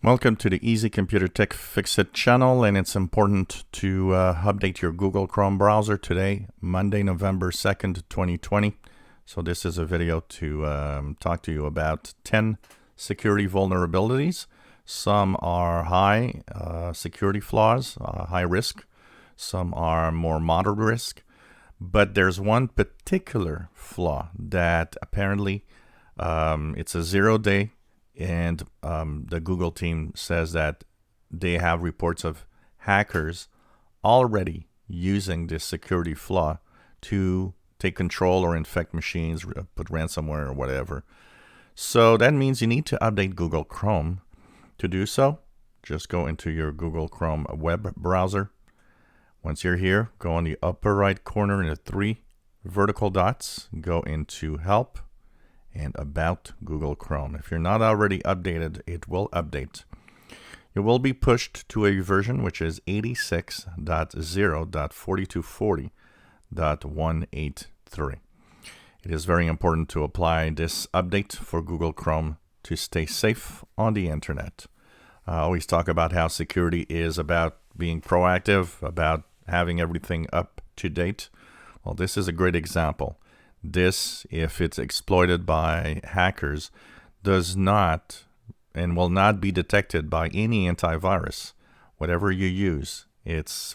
Welcome to the Easy Computer Tech Fixit channel, and it's important to update your Google Chrome browser today, Monday, November 2nd, 2020. So this is a video to talk to you about 10 security vulnerabilities. Some are high security flaws, high risk. Some are more moderate risk. But there's one particular flaw that apparently it's a 0-day, and the Google team says that they have reports of hackers already using this security flaw to take control or infect machines, put ransomware or whatever. So that means you need to update Google Chrome. To do so, just go into your Google Chrome web browser. Once you're here, go on the upper right corner in the 3 vertical dots, go into Help and About Google Chrome. If you're not already updated, it will update. You will be pushed to a version which is 86.0.4240.183. It is very important to apply this update for Google Chrome to stay safe on the internet. I always talk about how security is about being proactive, about having everything up to date. Well, this is a great example. This, if it's exploited by hackers, does not and will not be detected by any antivirus, whatever you use. It's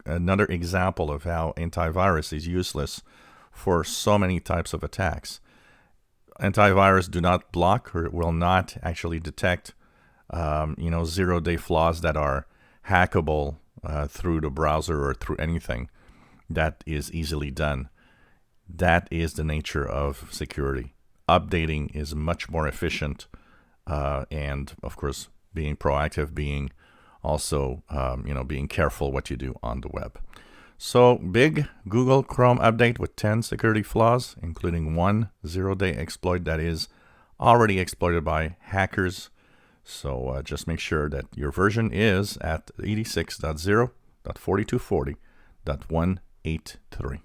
another example of how antivirus is useless for so many types of attacks. Antivirus do not block or will not actually detect, 0-day flaws that are hackable through the browser or through anything that is easily done. That is the nature of security. Updating is much more efficient, and of course, being proactive, being also, being careful what you do on the web. So, big Google Chrome update with 10 security flaws, including one 0-day exploit that is already exploited by hackers. So, just make sure that your version is at 86.0.4240.183.